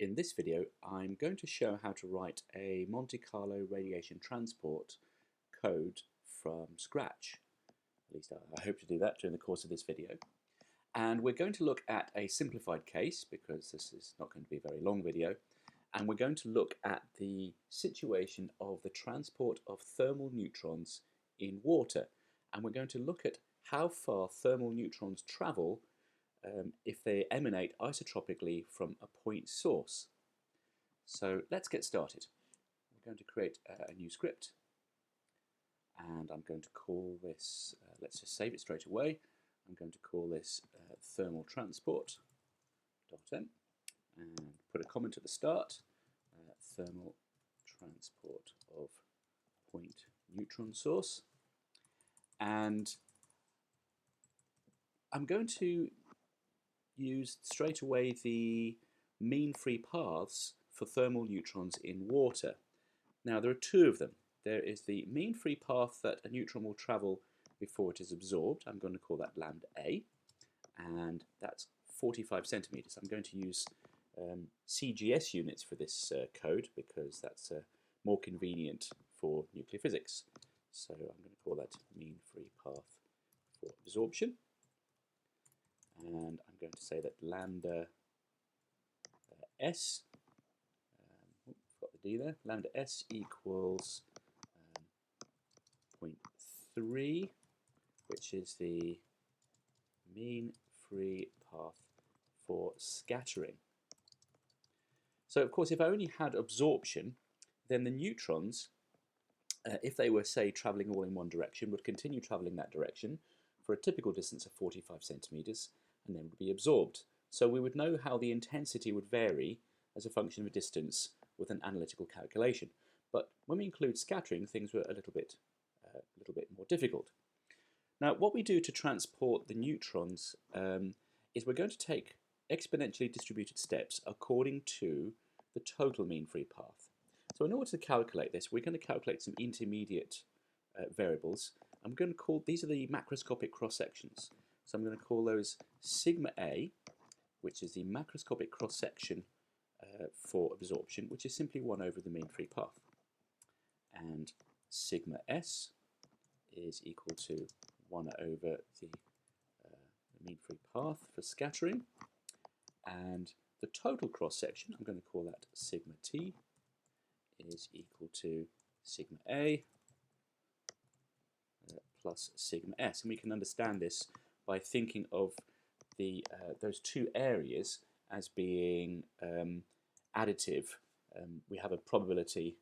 In this video, I'm going to show how to write a Monte Carlo radiation transport code from scratch. At least I hope to do that during the course of this video. And we're going to look at a simplified case because this is not going to be a very long video. And we're going to look at the situation of the transport of thermal neutrons in water. And we're going to look at how far thermal neutrons travel if they emanate isotropically from a point source. So let's get started. We're going to create a new script, and I'm going to call this, let's just save it straight away. I'm going to call this thermal transport.m and put a comment at the start, thermal transport of point neutron source. And I'm going to use straight away the mean free paths for thermal neutrons in water. Now there are two of them. There is the mean free path that a neutron will travel before it is absorbed. I'm going to call that lambda A, and that's 45 centimeters. I'm going to use CGS units for this code because that's more convenient for nuclear physics. So I'm going to call that mean free path for absorption. And I'm going to say that lambda S, got the D there, lambda S equals 0.3, which is the mean free path for scattering. So of course if I only had absorption, then the neutrons, if they were say travelling all in one direction, would continue travelling that direction for a typical distance of 45 centimeters and then would be absorbed. So we would know how the intensity would vary as a function of a distance with an analytical calculation. But when we include scattering, things were a little bit more difficult. Now what we do to transport the neutrons is we're going to take exponentially distributed steps according to the total mean free path. So in order to calculate this, we're going to calculate some intermediate variables. I'm going to call, these are the macroscopic cross-sections. So I'm going to call those sigma A, which is the macroscopic cross-section for absorption, which is simply 1 over the mean free path. And sigma S is equal to 1 over the mean free path for scattering. And the total cross-section, I'm going to call that sigma T, is equal to sigma A plus sigma S. And we can understand this by thinking of the those two areas as being additive. We have a probability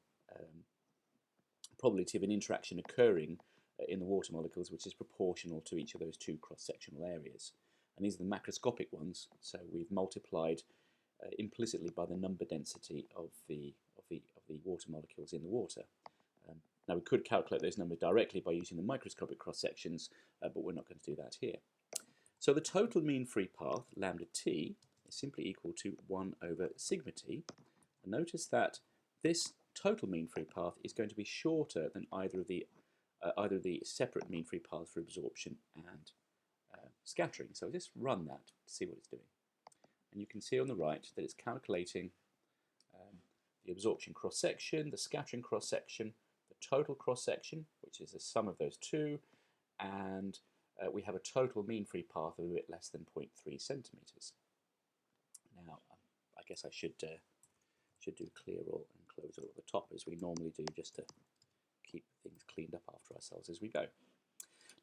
of an interaction occurring in the water molecules which is proportional to each of those two cross-sectional areas. And these are the macroscopic ones, so we've multiplied implicitly by the number density of the water molecules in the water. Now we could calculate those numbers directly by using the microscopic cross-sections, but we're not going to do that here. So the total mean free path, lambda T, is simply equal to 1 over sigma T. And notice that this total mean free path is going to be shorter than either of the separate mean free paths for absorption and scattering. So just run that to see what it's doing. And you can see on the right that it's calculating the absorption cross-section, the scattering cross-section, the total cross-section, which is the sum of those two, and we have a total mean free path of a bit less than 0.3 centimeters. Now, I guess I should do clear all and close all at the top as we normally do, just to keep things cleaned up after ourselves as we go.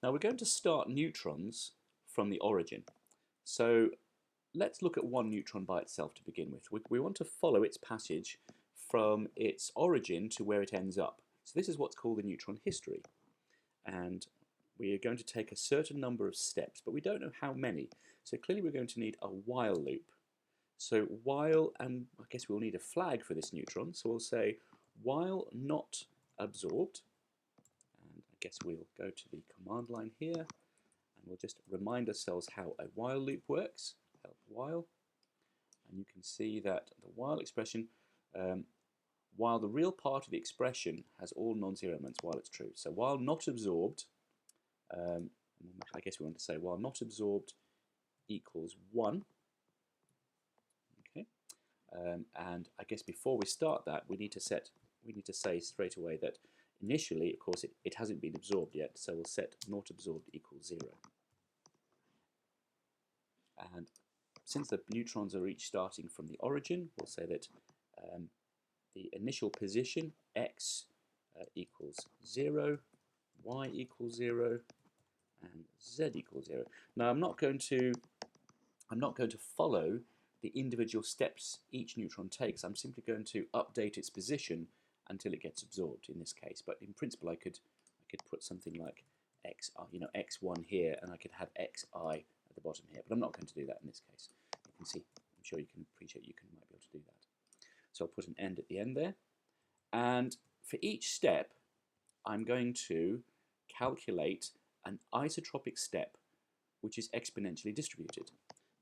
Now we're going to start neutrons from the origin. So let's look at one neutron by itself to begin with. We want to follow its passage from its origin to where it ends up. So this is what's called the neutron history. And we are going to take a certain number of steps, but we don't know how many. So clearly we're going to need a while loop. So while, and I guess we'll need a flag for this neutron, so we'll say while not absorbed, and I guess we'll go to the command line here, and we'll just remind ourselves how a while loop works. Help while, and you can see that the while expression, while the real part of the expression has all non-zero elements while it's true. So while not absorbed, I guess we want to say while not absorbed equals 1. Okay, And I guess before we start that, we need to say straight away that initially, of course, it hasn't been absorbed yet, so we'll set not absorbed equals 0. And since the neutrons are each starting from the origin, we'll say that the initial position, x equals 0, y equals 0, and z equals 0. Now I'm not going to follow the individual steps each neutron takes. I'm simply going to update its position until it gets absorbed in this case. But in principle, I could put something like x, x1 here, and I could have xi at the bottom here. But I'm not going to do that in this case. You can see, I'm sure you can appreciate you might be able to do that. So I'll put an end at the end there. And for each step, I'm going to calculate an isotropic step which is exponentially distributed.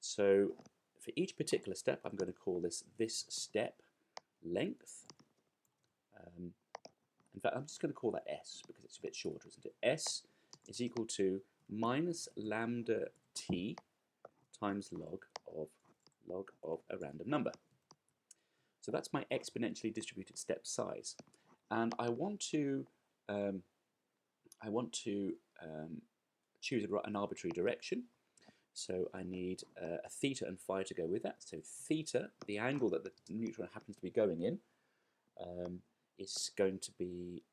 So for each particular step, I'm going to call this step length. In fact, I'm just going to call that S because it's a bit shorter, isn't it? S is equal to minus lambda t times log of a random number. So that's my exponentially distributed step size, and I want to choose an arbitrary direction. So I need a theta and phi to go with that. So theta, the angle that the neutron happens to be going in, is going to be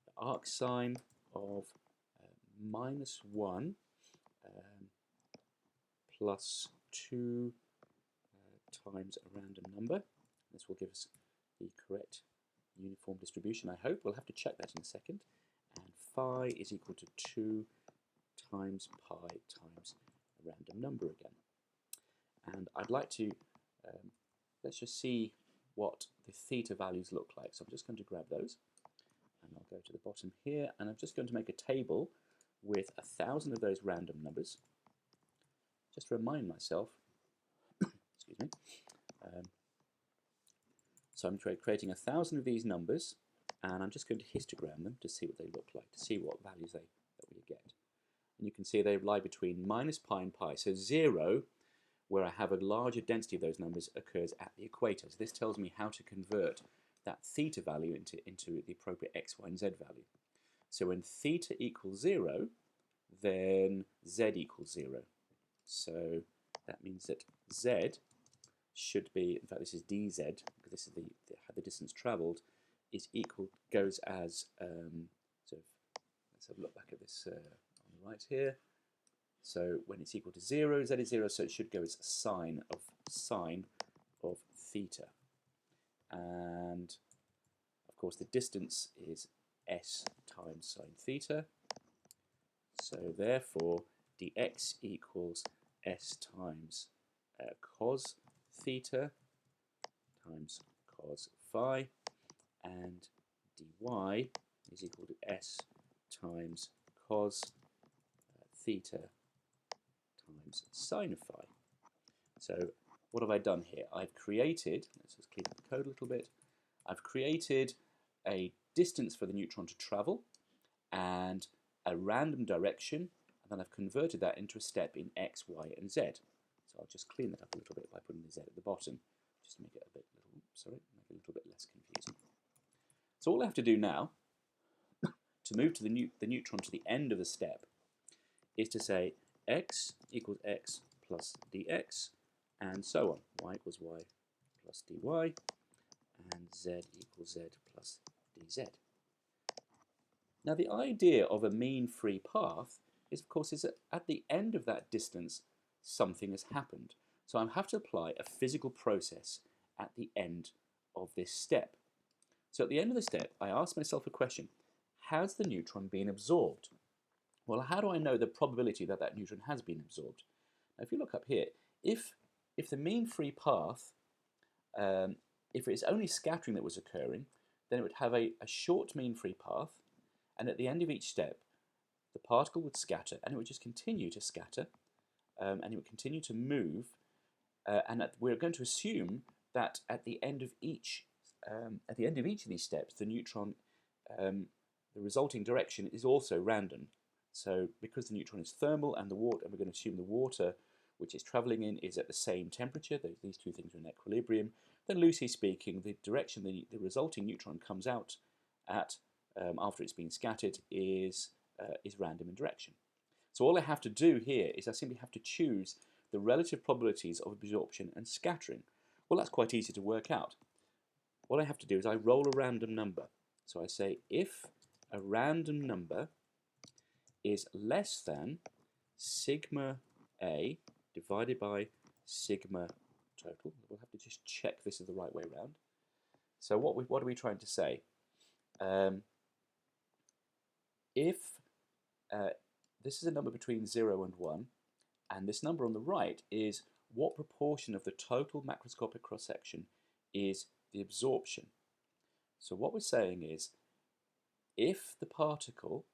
the arc sine of -1 plus 2 times a random number. This will give us the correct uniform distribution, I hope. We'll have to check that in a second. And phi is equal to 2 times pi times a random number again. And I'd like to, let's just see what the theta values look like. So I'm just going to grab those, and I'll go to the bottom here, and I'm just going to make a table with 1,000 of those random numbers, just to remind myself, excuse me. So I'm creating 1,000 of these numbers, and I'm just going to histogram them to see what they look like, to see what values that we get. And you can see they lie between minus pi and pi. So 0, where I have a larger density of those numbers, occurs at the equator. So this tells me how to convert that theta value into the appropriate x, y, and z value. So when theta equals 0, then z equals 0. So that means that z should be, in fact this is dz, because this is the distance travelled, is equal, goes as, let's have a look back at this on the right here. So when it's equal to 0, z is 0, so it should go as sine of theta. And of course the distance is s times sine theta. So therefore dx equals s times cos theta times cos phi, and dy is equal to s times cos theta times sine of phi. So what have I done here? I've created, let's just clean up the code a little bit, I've created a distance for the neutron to travel and a random direction, and then I've converted that into a step in x, y, and z. So I'll just clean that up a little bit by putting the z at the bottom, just to make it make it a little bit less confusing. So all I have to do now to move to the neutron to the end of the step is to say x equals x plus dx, and so on. Y equals y plus dy, and z equals z plus dz. Now the idea of a mean free path is, of course, is that at the end of that distance something has happened. So I have to apply a physical process at the end of this step. So at the end of the step, I ask myself a question: has the neutron been absorbed? Well, how do I know the probability that that neutron has been absorbed? Now, if you look up here, if the mean free path, if it's only scattering that was occurring, then it would have a short mean free path, and at the end of each step, the particle would scatter, and it would just continue to scatter, and it would continue to move, and we're going to assume that at the end of each of these steps, the neutron, the resulting direction is also random. So because the neutron is thermal and we're going to assume the water which it's travelling in, is at the same temperature, these two things are in equilibrium, then loosely speaking, the direction the resulting neutron comes out at after it's been scattered is random in direction. So all I have to do here is I simply have to choose the relative probabilities of absorption and scattering. Well, that's quite easy to work out. What I have to do is I roll a random number. So I say if a random number is less than sigma A divided by sigma total. We'll have to just check this is the right way around. So what are we trying to say? If this is a number between 0 and 1, and this number on the right is what proportion of the total macroscopic cross-section is the absorption. So what we're saying is if the particle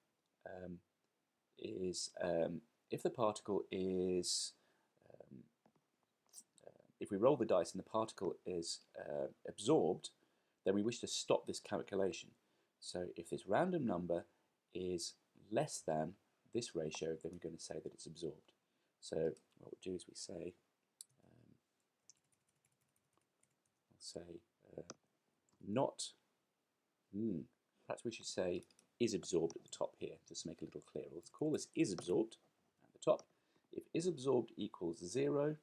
is if we roll the dice and the particle is absorbed, then we wish to stop this calculation. So if this random number is less than this ratio, then we're going to say that it's absorbed. So what we'll do is we say, not, perhaps we should say is absorbed at the top here, just to make it a little clearer. Let's call this is absorbed at the top. If is absorbed equals 0,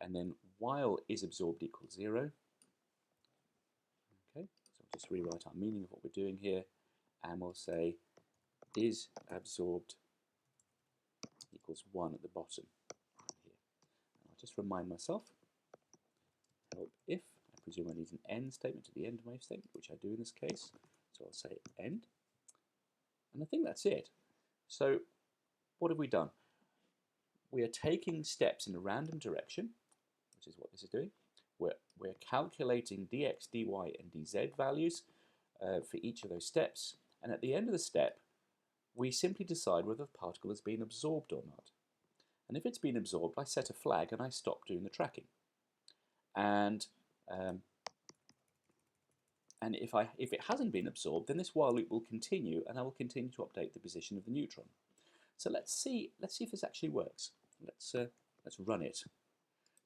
and then while is absorbed equals 0, okay, so I'll just rewrite our meaning of what we're doing here, and we'll say is absorbed equals 1 at the bottom here. And I'll just remind myself, help if, I presume I need an end statement at the end of my statement, which I do in this case, so I'll say end. And I think that's it. So what have we done? We are taking steps in a random direction, which is what this is doing. We're calculating dx, dy, and dz values for each of those steps. And at the end of the step, we simply decide whether the particle has been absorbed or not. And if it's been absorbed, I set a flag and I stop doing the tracking. And if it hasn't been absorbed, then this while loop will continue, and I will continue to update the position of the neutron. So let's see if this actually works. Let's run it.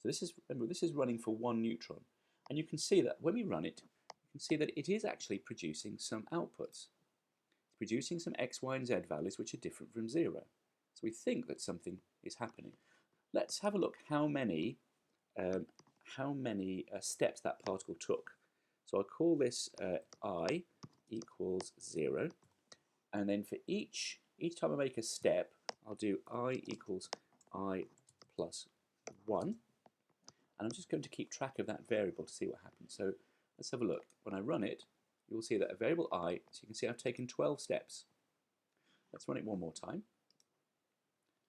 So remember, this is running for 1 neutron, and you can see that when we run it, you can see that it is actually producing some outputs. It's producing some x, y, and z values which are different from 0. So we think that something is happening. Let's have a look how many steps that particle took. So I'll call this I equals 0, and then for each time I make a step, I'll do I equals I plus 1, and I'm just going to keep track of that variable to see what happens. So let's have a look. When I run it, you will see that a variable I, so you can see I've taken 12 steps. Let's run it one more time.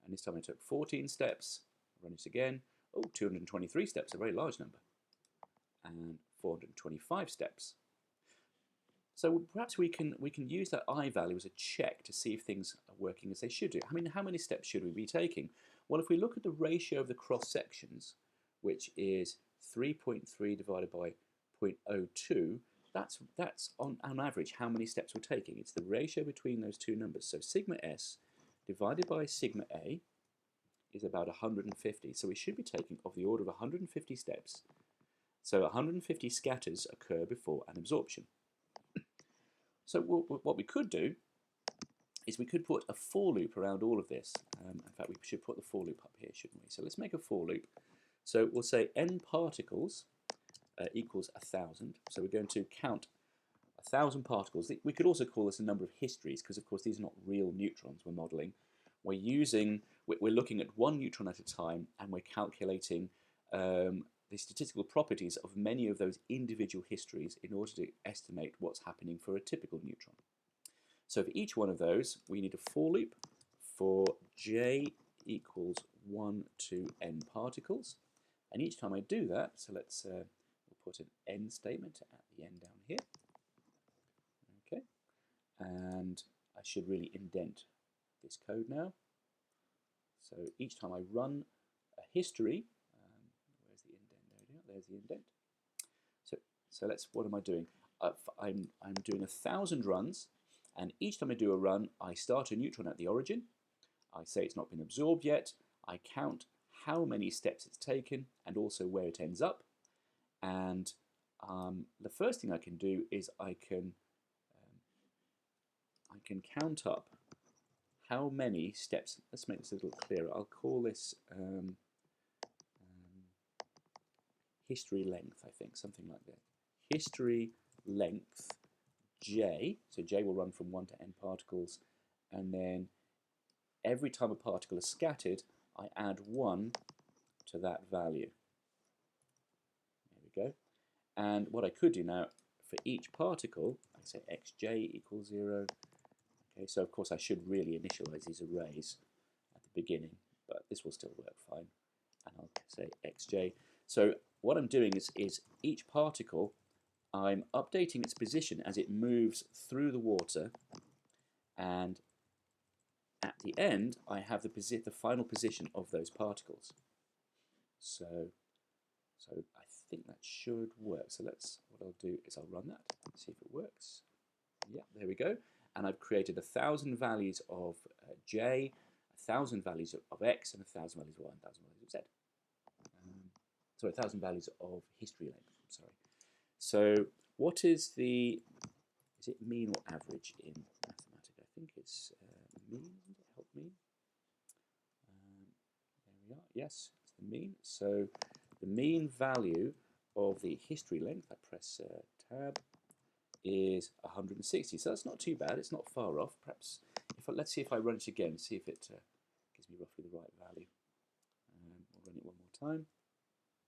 And this time I took 14 steps. Run it again. Oh, 223 steps, a very large number. And 425 steps. So perhaps we can use that I value as a check to see if things are working as they should do. I mean, how many steps should we be taking? Well, if we look at the ratio of the cross sections, which is 3.3 divided by 0.02, that's on average how many steps we're taking. It's the ratio between those two numbers. So sigma s divided by sigma a is about 150. So we should be taking of the order of 150 steps. So 150 scatters occur before an absorption. So what we could do is we could put a for loop around all of this. In fact, we should put the for loop up here, shouldn't we? So let's make a for loop. So we'll say n particles equals 1,000. So we're going to count 1,000 particles. We could also call this a number of histories, because of course these are not real neutrons we're modelling. We're looking at one neutron at a time, and we're calculating the statistical properties of many of those individual histories in order to estimate what's happening for a typical neutron. So for each one of those, we need a for loop for j equals 1 to n particles. And each time I do that, so we'll put an end statement at the end down here. Okay, and I should really indent this code now. So each time I run a history, where's the indent? There's the indent. So what am I doing? I'm doing 1,000 runs, and each time I do a run, I start a neutron at the origin. I say it's not been absorbed yet. I count how many steps it's taken and also where it ends up. And the first thing I can do is I can count up how many steps. Let's make this a little clearer. I'll call this history length, I think, something like that. History length j, so j will run from 1 to n particles, and then every time a particle is scattered, I add 1 to that value. There we go. And what I could do now, for each particle, I say xj equals 0. Okay, so of course I should really initialize these arrays at the beginning, but this will still work fine. And I'll say xj. So what I'm doing is each particle, I'm updating its position as it moves through the water, and at the end I have the final position of those particles. So I think that should work. So what I'll do is I'll run that and see if it works. Yeah, there we go. And I've created 1,000 values of j, 1,000 values of x, and 1,000 values of y, and 1,000 values of z. Sorry, 1,000 values of history length. Sorry. So what is it mean or average in mathematics? I think it's mean. Help me. There we are. Yes, it's the mean. So the mean value of the history length, I press tab, is 160. So that's not too bad. It's not far off. Perhaps let's see if I run it again. See if it gives me roughly the right value. I'll run it one more time.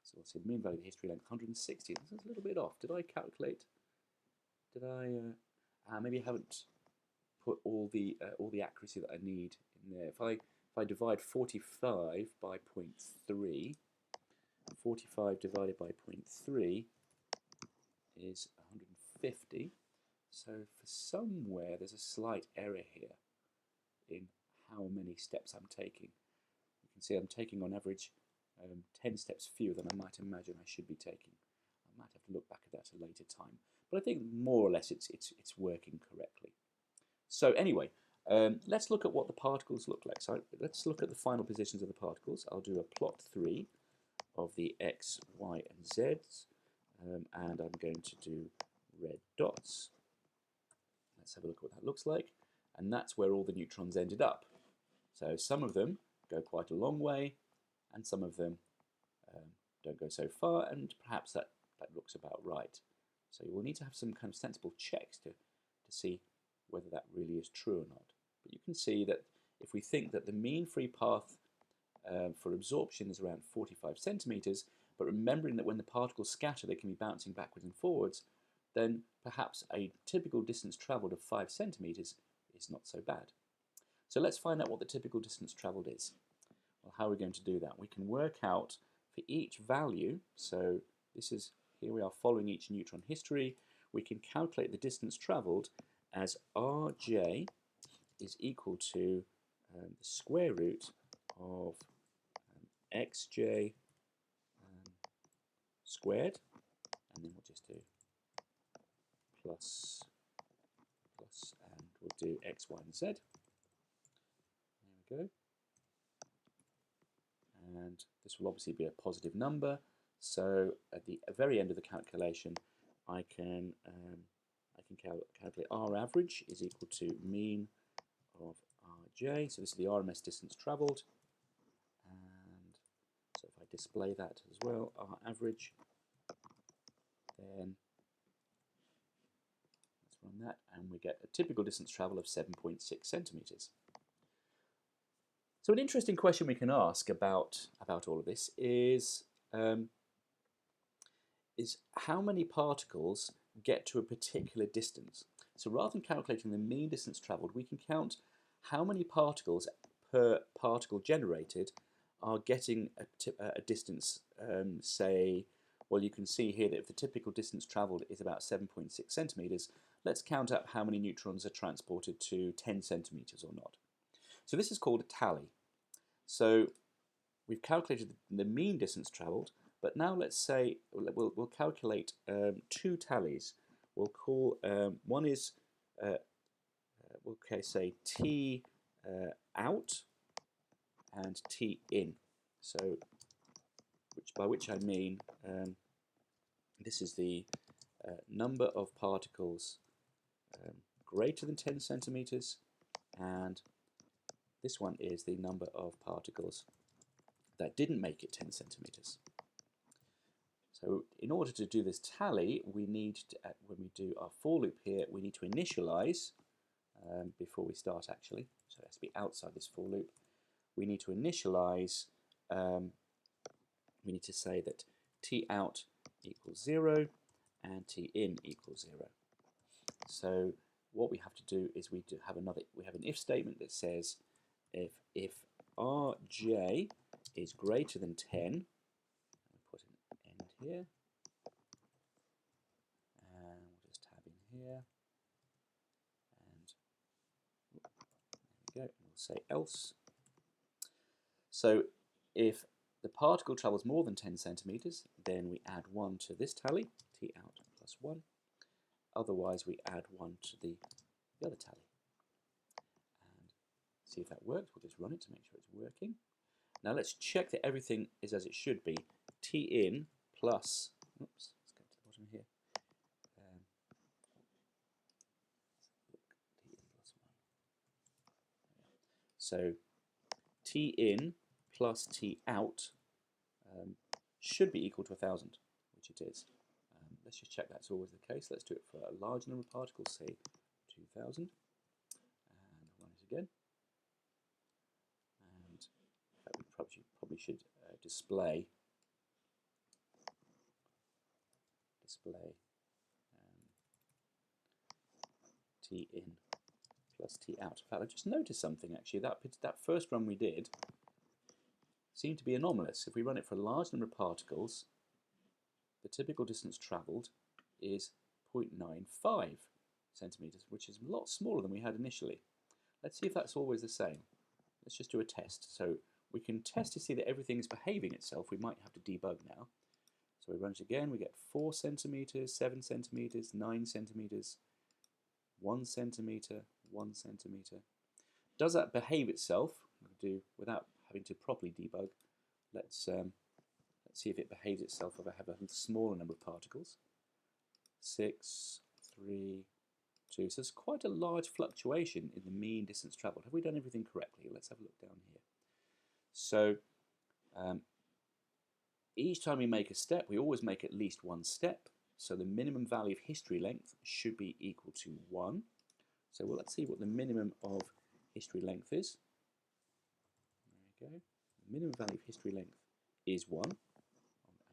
So what's the mean value of the history length? 160. This is a little bit off. Did I calculate? Did I? Maybe I haven't put all the accuracy that I need in there. If I divide 45 by 0.3, 45 divided by 0.3 is 150. So for somewhere there's a slight error here in how many steps I'm taking. You can see I'm taking on average 10 steps fewer than I might imagine I should be taking. I might have to look back at that at a later time, but I think more or less it's working correctly. So anyway, let's look at what the particles look like. So let's look at the final positions of the particles. I'll do a plot 3 of the x, y, and z's, and I'm going to do red dots. Let's have a look at what that looks like, and that's where all the neutrons ended up. So some of them go quite a long way, and some of them don't go so far, and perhaps that looks about right. So you will need to have some kind of sensible checks to see whether that really is true or not. But you can see that if we think that the mean free path for absorption is around 45 centimeters, but remembering that when the particles scatter they can be bouncing backwards and forwards, then perhaps a typical distance travelled of 5 centimeters is not so bad. So let's find out what the typical distance travelled is. Well, how are we going to do that? We can work out for each value, so here we are following each neutron history, we can calculate the distance travelled as Rj is equal to the square root of xj squared, and then we'll just do plus, and we'll do x, y, and z. There we go. And this will obviously be a positive number, so at the very end of the calculation I can calculate R average is equal to mean of Rj, so this is the RMS distance travelled, and so if I display that as well, R average, then let's run that, and we get a typical distance travel of 7.6 centimeters. So an interesting question we can ask about all of this is how many particles get to a particular distance. So rather than calculating the mean distance travelled, we can count how many particles per particle generated are getting a distance, say, well, you can see here that if the typical distance travelled is about 7.6 centimeters, let's count up how many neutrons are transported to 10 centimeters or not. So this is called a tally. So we've calculated the mean distance travelled, but now let's say we'll calculate 2 tallies. We'll call one is we'll say T out and T in. So by which I mean this is the number of particles greater than 10 centimeters, and this one is the number of particles that didn't make it 10 centimeters. So in order to do this tally, we need to, when we do our for loop here, we need to initialize before we start actually. So it has to be outside this for loop. We need to initialize, we need to say that T out equals 0 and T in equals 0. So what we have to do is we have an if statement that says if Rj is greater than 10, put an end here, and we'll just tab in here, and there we go, and we'll say else. So if the particle travels more than 10 centimeters, then we add 1 to this tally, T out plus 1. Otherwise, we add 1 to the other tally. And see if that works. We'll just run it to make sure it's working. Now let's check that everything is as it should be. T in plus, oops, let's go to the bottom here. T in plus 1. So T in plus T out should be equal to 1,000, which it is. Let's just check that's always the case. Let's do it for a large number of particles, say 2,000, and run it again. And in fact, we probably should display T in plus T out. In fact, I just noticed something actually. That first run we did seemed to be anomalous. If we run it for a large number of particles, the typical distance travelled is 0.95 centimeters, which is a lot smaller than we had initially. Let's see if that's always the same. Let's just do a test. So we can test to see that everything is behaving itself. We might have to debug now. So we run it again. We get 4 centimeters, 7 centimeters, 9 centimeters, 1 centimeter, 1 centimeter. Does that behave itself? We'll do without having to properly debug. Let's see if it behaves itself if I have a smaller number of particles. 6, 3, 2. So it's quite a large fluctuation in the mean distance travelled. Have we done everything correctly? Let's have a look down here. So each time we make a step, we always make at least one step. So the minimum value of history length should be equal to 1. So let's see what the minimum of history length is. There we go. The minimum value of history length is 1.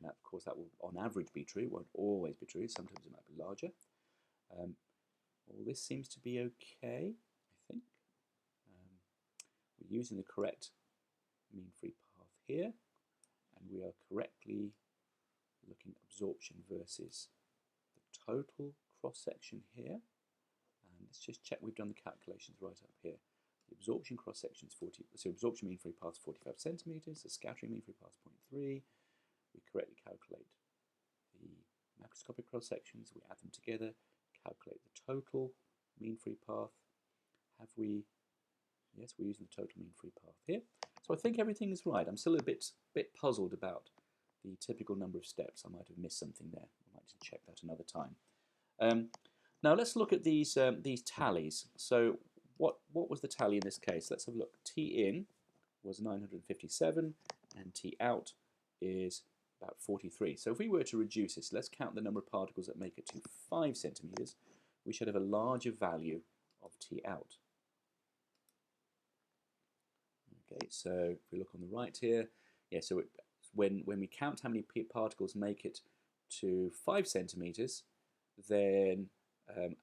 And of course that will on average be true. It won't always be true. Sometimes it might be larger. All this seems to be okay, I think. We're using the correct mean free path here, and we are correctly looking at absorption versus the total cross-section here. And let's just check we've done the calculations right up here. The absorption cross-section is 40, so absorption mean free path is 45 centimeters, the scattering mean free path is 0.3. We correctly calculate the macroscopic cross-sections, we add them together, calculate the total mean free path. Have we? Yes, we're using the total mean free path here. So I think everything is right. I'm still a bit puzzled about the typical number of steps. I might have missed something there. I might just check that another time. Now let's look at these tallies. So what was the tally in this case? Let's have a look. T in was 957 and T out is about 43. So if we were to reduce this, let's count the number of particles that make it to 5 centimeters. We should have a larger value of T out. Okay, so if we look on the right here, yeah, so when we count how many particles make it to 5 centimeters, then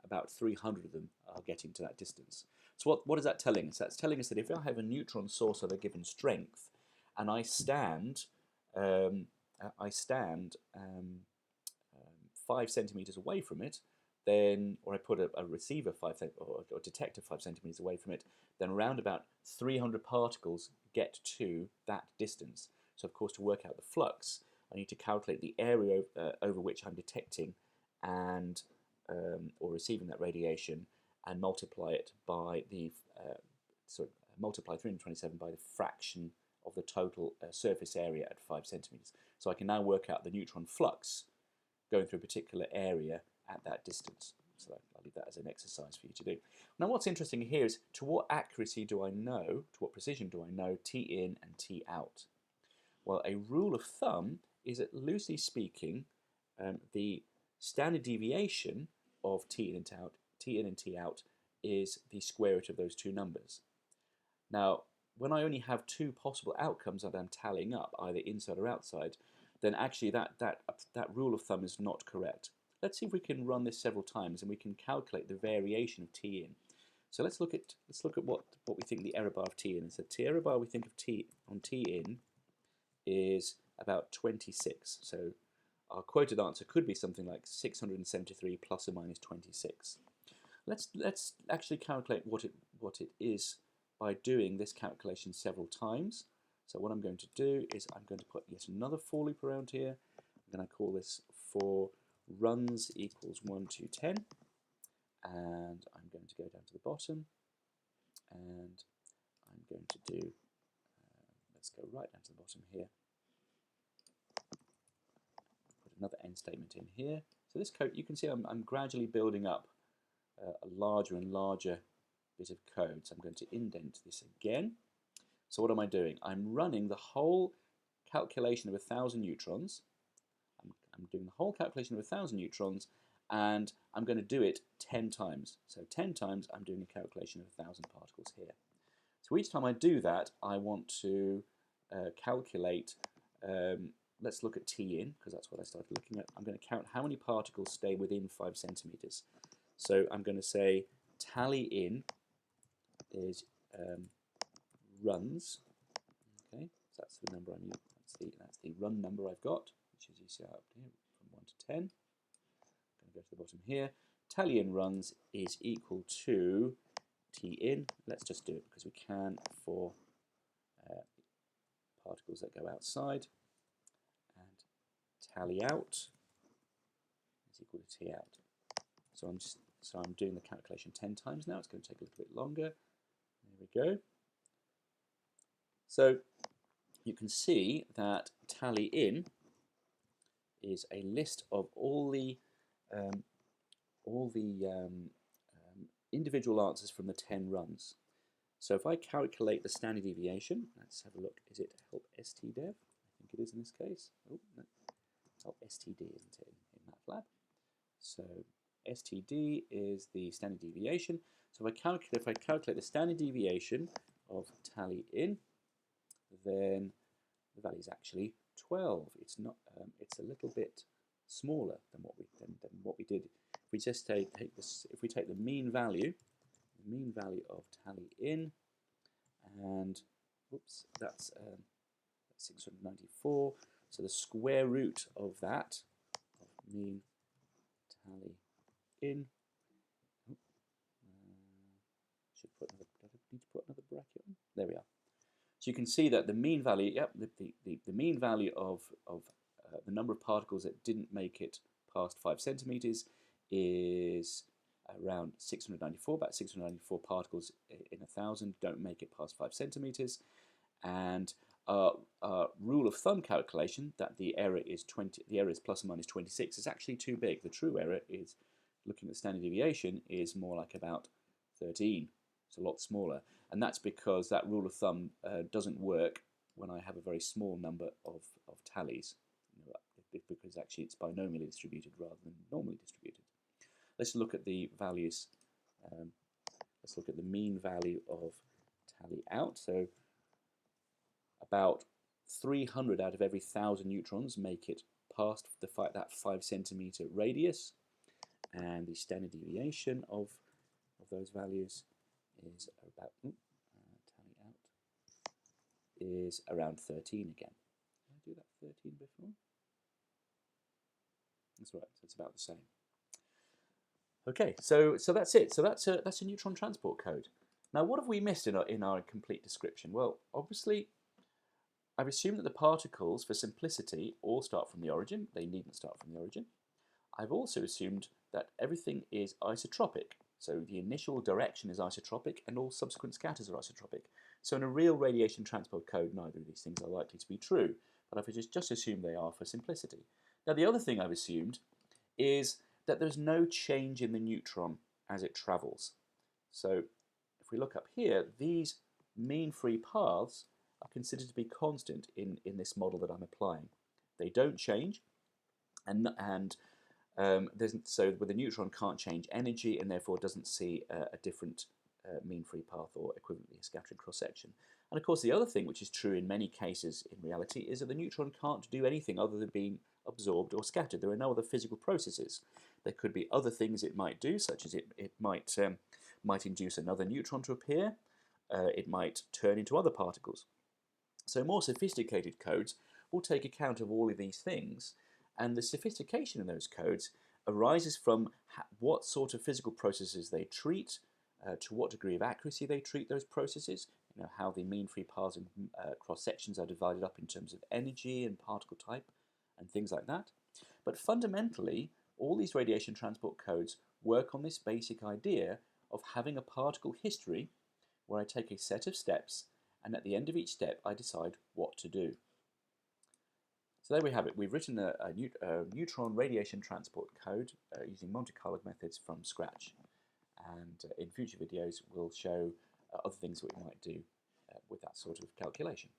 about 300 of them are getting to that distance. So what is that telling us? That's telling us that if I have a neutron source of a given strength, and I stand 5 centimeters away from it, then, or I put a receiver or detector 5 centimeters away from it, then around about 300 particles get to that distance. So of course, to work out the flux, I need to calculate the area over which I'm detecting and or receiving that radiation, and multiply it by the multiply 327 by the fraction of the total surface area at 5 centimeters. So I can now work out the neutron flux going through a particular area at that distance. So I'll leave that as an exercise for you to do. Now what's interesting here is to what accuracy do I know, to what precision do I know T in and T out? Well, a rule of thumb is that, loosely speaking, the standard deviation of T in and T out is the square root of those two numbers. Now, when I only have two possible outcomes that I'm tallying up, either inside or outside, then actually that rule of thumb is not correct. Let's see if we can run this several times and we can calculate the variation of T in. So let's look at what we think the error bar of T in is. So the error bar we think of T in is about 26. So our quoted answer could be something like 673 plus or minus 26. Let's actually calculate what it is by doing this calculation several times. So what I'm going to do is I'm going to put yet another for loop around here. I'm going to call this for runs equals 1 to 10, and I'm going to go down to the bottom, and I'm going to do, let's go right down to the bottom here, put another end statement in here. So this code, you can see I'm gradually building up a larger and larger bit of code. So I'm going to indent this again. So what am I doing? I'm running the whole calculation of 1,000 neutrons. I'm doing the whole calculation of 1,000 neutrons, and I'm going to do it 10 times. So 10 times I'm doing a calculation of 1,000 particles here. So each time I do that, I want to calculate, let's look at T in, because that's what I started looking at. I'm going to count how many particles stay within 5 centimeters. So I'm going to say tally in is runs. Okay, so that's the number I'm using. That's the run number I've got, which is you see up here from 1 to 10. I'm going to go to the bottom here. Tally in runs is equal to T in. Let's just do it because we can for particles that go outside. And tally out is equal to T out. So I'm doing the calculation 10 times now. It's going to take a little bit longer. There we go. So you can see that tally in is a list of all the individual answers from the 10 runs. So if I calculate the standard deviation, let's have a look. Is it help stdev? I think it is in this case. Oh, no. Help std, isn't it, in MATLAB? So std is the standard deviation. So if I calculate the standard deviation of tally in, then the value is actually 12. It's not. It's a little bit smaller than what we did. If we just take this, if we take the mean value of tally in, and whoops, that's 694. So the square root of that, of mean tally in, should put another. Do I need to put another bracket on? There we are. So you can see that the mean value, yep, the mean value of the number of particles that didn't make it past 5 centimeters is around 694. About 694 particles in 1,000 don't make it past 5 centimeters. And rule of thumb calculation that the error is plus or minus 26 is actually too big. The true error is, looking at the standard deviation, is more like about 13. It's a lot smaller, and that's because that rule of thumb doesn't work when I have a very small number of tallies, because actually it's binomially distributed rather than normally distributed. Let's look at the values. Let's look at the mean value of tally out. So about 300 out of every 1,000 neutrons make it past that 5 centimeter radius, and the standard deviation of those values is about tally out is around 13 again. Did I do that 13 before? That's right. So it's about the same. Okay, so that's it. So that's a neutron transport code. Now, what have we missed in our complete description? Well, obviously, I've assumed that the particles, for simplicity, all start from the origin. They needn't start from the origin. I've also assumed that everything is isotropic. So the initial direction is isotropic and all subsequent scatters are isotropic. So in a real radiation transport code, neither of these things are likely to be true, but I've just assumed they are for simplicity. Now the other thing I've assumed is that there's no change in the neutron as it travels. So if we look up here, these mean free paths are considered to be constant in this model that I'm applying. They don't change, so the neutron can't change energy and therefore doesn't see a different mean free path or equivalently a scattering cross section. And of course the other thing which is true in many cases in reality is that the neutron can't do anything other than being absorbed or scattered. There are no other physical processes. There could be other things it might do, such as it might induce another neutron to appear. It might turn into other particles. So more sophisticated codes will take account of all of these things, and the sophistication in those codes arises from what sort of physical processes they treat, to what degree of accuracy they treat those processes, how the mean free paths and cross sections are divided up in terms of energy and particle type and things like that. But fundamentally, all these radiation transport codes work on this basic idea of having a particle history where I take a set of steps, and at the end of each step I decide what to do. So there we have it. We've written a neutron radiation transport code using Monte Carlo methods from scratch. And in future videos we'll show other things that we might do with that sort of calculation.